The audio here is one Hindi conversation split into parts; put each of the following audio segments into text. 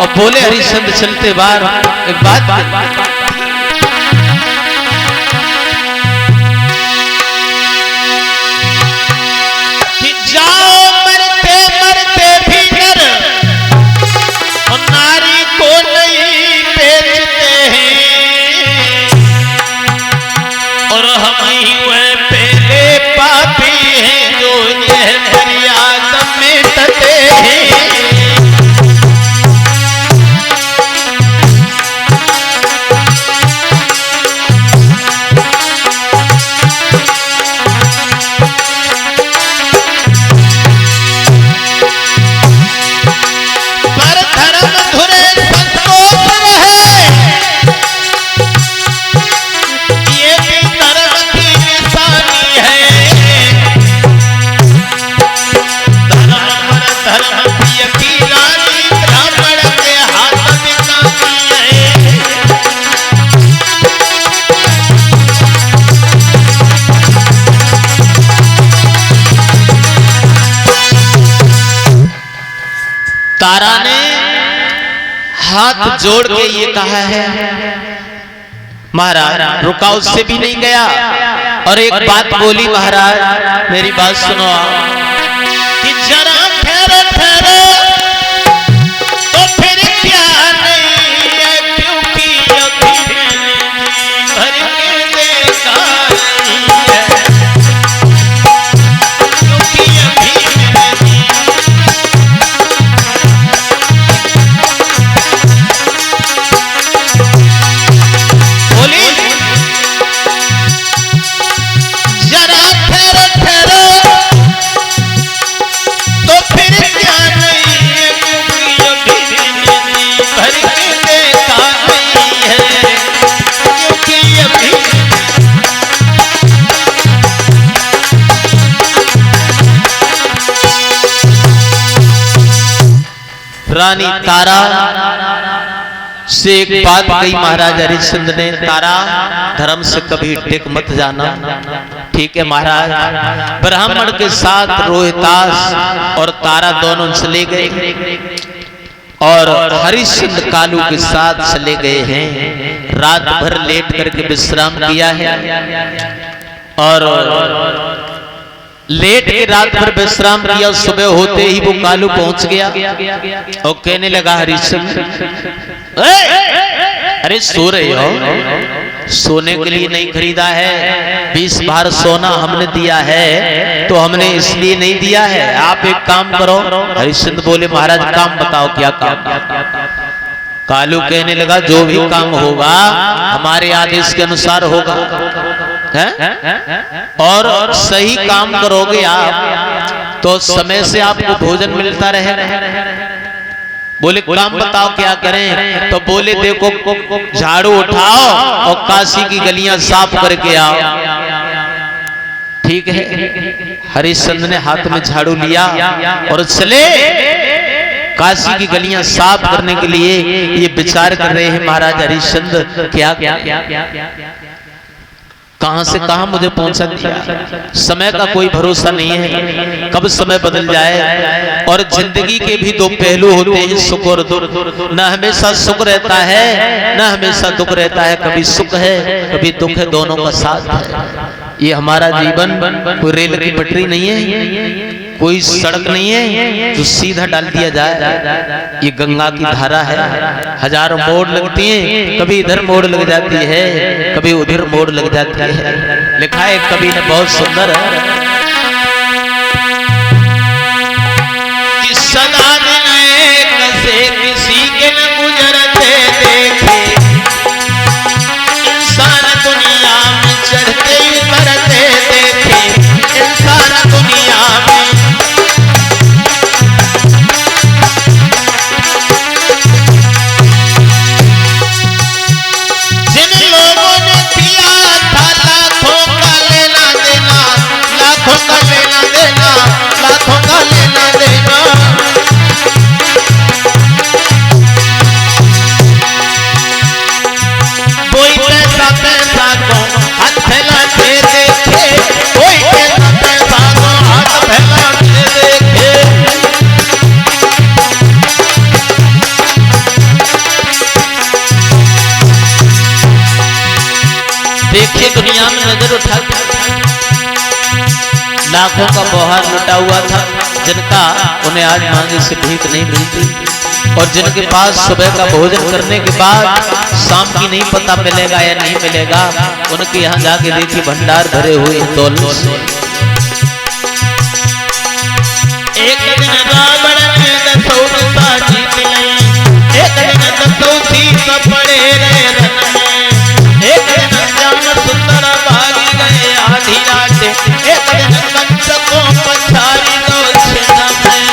और बोले हरिश्चंद्र चलते बार एक बात कि जाओ मरते मरते भी नर और नारी को नहीं बेचते हैं और हम ही वह पहले पापी हैं जो यह फरियाद मेटते हैं। तारा ने हाथ जोड़ के ये कहा है महाराज, रुका उससे भी नहीं गया और एक बात बोली महाराज, मेरी बात सुनो आप कि जरा ठहरो ठहरो तो फिर क्या नहीं है, क्योंकि अभी मैंने जी भर के देखा नहीं है, क्योंकि अभी मैंने रानी तारा से एक बात कही महाराज हरिश्चंद्र ने, तारा धर्म से कभी टिक मत जाना। ठीक है महाराज। ब्राह्मण के साथ रोहितास और तारा दोनों चले गए और हरिश्चंद्र कालू के साथ चले गए हैं। रात भर लेट करके विश्राम किया है और लेट के रात भर विश्राम किया। सुबह होते ही वो कालू पहुंच गया और कहने लगा हरिश्चंद्र, अरे सो रहे हो? सोने के लिए नहीं खरीदा है, 20 भार सोना हमने दिया है तो हमने इसलिए नहीं दिया है। आप एक काम करो। हरिश्चंद्र बोले महाराज काम बताओ, क्या काम? कालू कहने लगा जो भी काम होगा हमारे आदेश के अनुसार होगा है? और सही काम करोगे आप तो समय से आपको भोजन मिलता रहे। बोले काम बताओ क्या करें? तो बोले देखो झाड़ू उठाओ और काशी की गलियां साफ करके आओ। ठीक है। हरिश्चंद्र ने हाथ में झाड़ू लिया और चले काशी की गलियां साफ करने के लिए। ये विचार कर रहे हैं महाराज हरिश्चंद्र, क्या क्या कहां से कहां मुझे पहुंचा दिया। समय का कोई भरोसा नहीं है, कब समय बदल जाए। और जिंदगी के भी दो पहलू होते हैं, सुख और दुख। न हमेशा सुख रहता है न हमेशा दुख रहता है, कभी सुख है कभी दुख है, दोनों का साथ है। ये हमारा जीवन कोई रेल की पटरी नहीं है, कोई सड़क नहीं है जो सीधा डाल दिया जाए। ये गंगा की धारा है, हजारों मोड़ लगती हैं, कभी इधर मोड़ लग जाती है कभी उधर मोड़ लग जाती है। लिखा है कवि ने बहुत सुंदर कि सदा दिन कैसे किसी के न गुजरते देखे, इंसान दुनिया में चढ़ते उतरते देखे, इंसान दुनिया में जिन लोगों ने किया था लाखों का लेना देना, लाखों दुनिया में नजर उठाते लाखों का बौहार लुटा हुआ था, जिनका उन्हें आज मांगे से भीख नहीं मिलती, और जिनके पास सुबह का भोजन करने के बाद शाम की नहीं पता मिलेगा या नहीं मिलेगा, उनके यहाँ जाके देखिए भंडार भरे हुए दौलत से। एक दिन रावण ने दसौसा जीत ली, एक दिन दसौसी पड़े रहे रन में, एक दिन श्याम सुंदर भागी गए आधी रात, एक दिन कंस को पछाड़ी दो सेना में।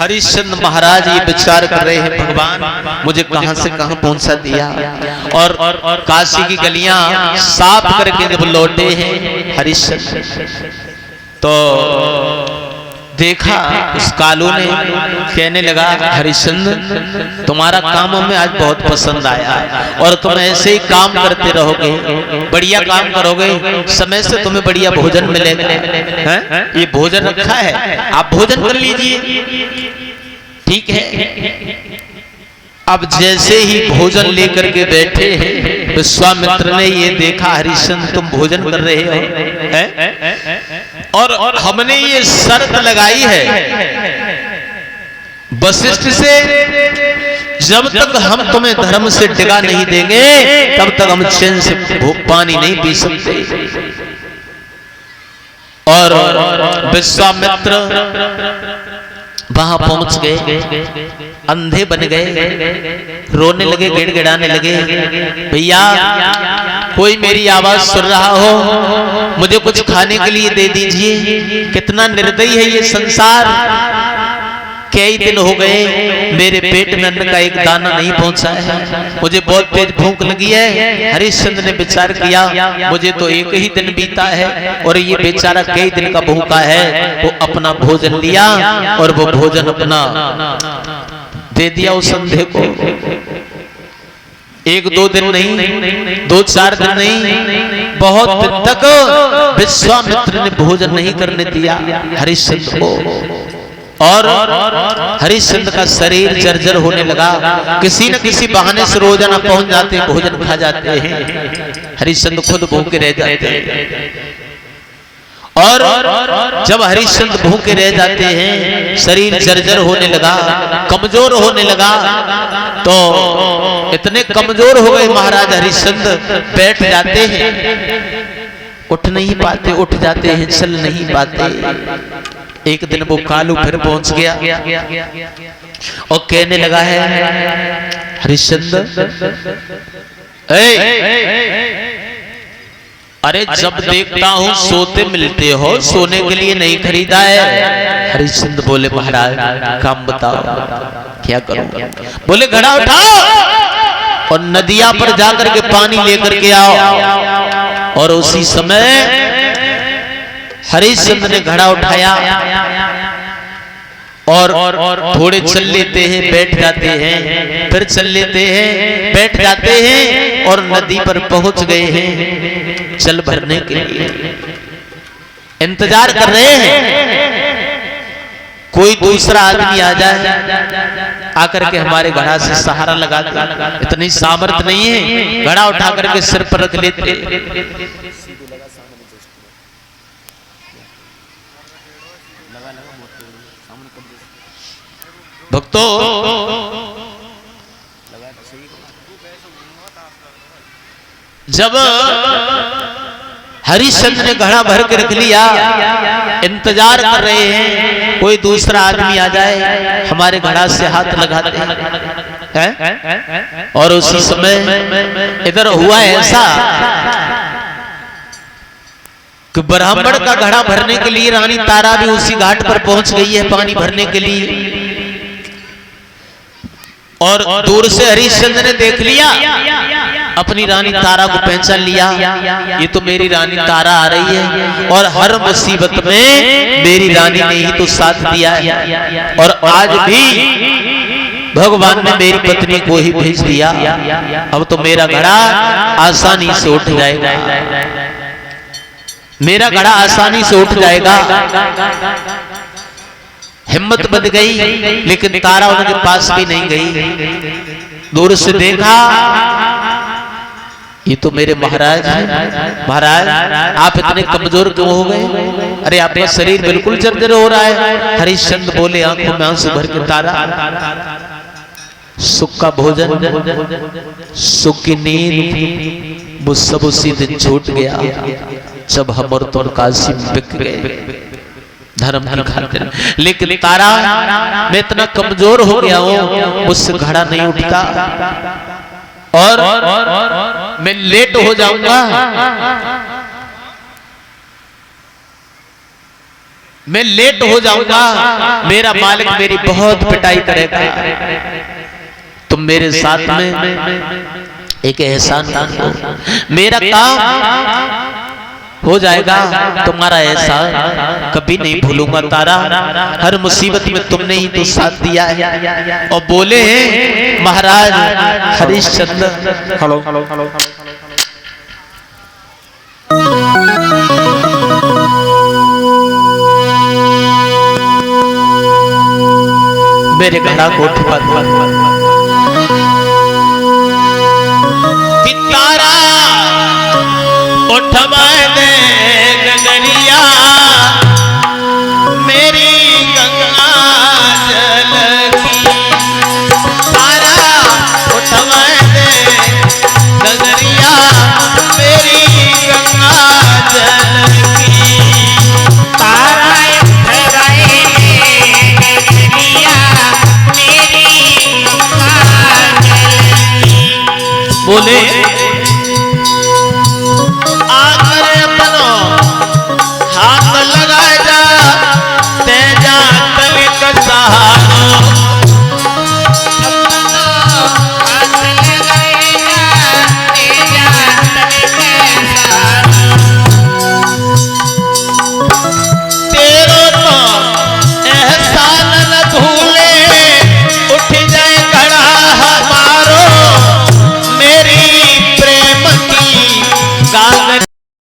हरिश्चंद्र महाराज ये विचार कर रहे हैं, भगवान मुझे कहां से कहां पहुंचा दिया, और काशी की गलियां साफ करके जब लौटे हैं हरिश्चंद्र, तो देखा उस कालू ने, कहने लगा हरिश्चंद्र तुम्हारा काम हमें आज बहुत पसंद आया, और तुम ऐसे ही काम करते रहोगे, बढ़िया काम करोगे, समय से तुम्हें बढ़िया भोजन मिलेगा। ये भोजन रखा है, आप भोजन कर लीजिए, ठीक है। अब जैसे ही भोजन लेकर के बैठे हैं, विश्वामित्र ने ये देखा हरिश्चंद्र तुम भोजन कर रहे हो, है? और हमने ये शर्त लगाई है वशिष्ठ से, जब तक हम तुम्हें धर्म से डिगा नहीं देंगे तब तक हम चैन से पानी नहीं पी सकते। और विश्वामित्र वहां पहुंच गए, अंधे बन गए, रोने लगे, गिड़गिड़ाने लगे, भैया कोई मेरी आवाज सुन रहा हो, मुझे कुछ खाने के लिए दे दीजिए। कितना निर्दयी है ये संसार, कई दिन हो गए मेरे पेट में अन्न का एक दाना नहीं पहुंचा है, मुझे बहुत तेज भूख लगी है। हरिश्चंद्र ने विचार किया मुझे तो एक ही दिन बीता है और ये बेचारा कई दिन का भूखा है, वो अपना भोजन लिया और वो भोजन अपना दे दिया उस अंधे को। एक दो दिन नहीं, दो चार दिन नहीं, बहुत दिन तक विश्वामित्र ने भोजन नहीं करने दिया हरिश्चंद्र को, और हरिश्चंद्र का शरीर जर्जर होने लगा। किसी न किसी बहाने से रोजाना पहुंच जाते, भोजन खा जाते हैं, हरिश्चंद्र खुद भूखे रह जाते हैं। और जब हरिश्चंद्र भूखे रह जाते हैं, शरीर जर्जर होने लगा, कमजोर होने लगा, तो इतने कमजोर हो गए महाराज हरिश्चंद्र, बैठ जाते हैं, उठ नहीं पाते, उठ जाते हैं, चल नहीं पाते। एक दिन वो कालू फिर पहुंच गया और कहने लगा है, हरिश्चंद्र अरे जब देखता हूं सोते मिलते हो, सोने के लिए नहीं खरीदा है। हरिश्चंद्र बोले, महाराज काम बताओ, क्या करूंगा? बोले, घड़ा उठाओ और नदिया पर जाकर के पानी लेकर के आओ। और उसी समय हरिश्चंद्र ने घड़ा उठाया और थोड़े चल लेते हैं, बैठ जाते हैं, फिर चल लेते हैं, बैठ जाते हैं और नदी पर पहुंच गए हैं जल भरने के लिए। इंतजार कर रहे हैं कोई दूसरा आदमी आ जाए, आकर के हमारे घड़ा से सहारा लगा दे। इतनी सामर्थ्य नहीं है, घड़ा उठा करके सिर पर रख लेते। भक्तों, जब हरिश्चंद्र ने घड़ा भर के रख लिया, इंतजार कर रहे हैं कोई दूसरा आदमी आ जाए, हमारे घड़ा से हाथ लगाते हैं। और उसी समय इधर हुआ ऐसा कि ब्राह्मण का घड़ा भरने के लिए रानी तारा भी उसी घाट पर पहुंच गई है पानी भरने के लिए। और दूर से हरिश्चंद्र ने देख लिया, अपनी रानी तारा को पहचान लिया, ये तो मेरी रानी तारा आ रही है और हर मुसीबत में मेरी रानी ने ही तो साथ दिया है। और आज भी भगवान ने मेरी पत्नी को ही भेज दिया, अब तो मेरा घड़ा आसानी से उठ जाएगा, मेरा घड़ा आसानी से उठ जाएगा। हिम्मत बन गई, लेकिन तारा उनके पास भी नहीं गई। दूर से देखा, ये तो मेरे महाराज हैं। महाराज आप इतने कमजोर क्यों हो गए? अरे आपका शरीर बिल्कुल जर्जर हो रहा है। हरिश्चंद्र बोले, आंखों में आंसू भर के, तारा सुख का भोजन, सुख की नींद वो सब उसी दिन छूट गया जब हम और तुम काशी में बिक गए धर्म की खातिर। लेकिन तारा, मैं इतना कमजोर हो गया हूं, मुझसे घड़ा नहीं उठता और मैं लेट हो जाऊंगा, मैं लेट हो जाऊंगा, मेरा मालिक मेरी बहुत पिटाई करेगा। तुम मेरे साथ में एक एहसान करो, मेरा काम हो जाएगा, तुम्हारा एहसान कभी नहीं भूलूंगा तारा, हर मुसीबत में तुमने ही तो साथ दिया है। और बोले हैं महाराज हरिश्चंद्र, हेलो मेरे घड़ा को उठवा दो। तारा उठवा दे गगरिया, मेरी गंगा जल की। तारा उठवा दे गगरिया, मेरी गंगा जल की। तारा उठवा दे गगरिया, मेरी गंगा जल की। बोले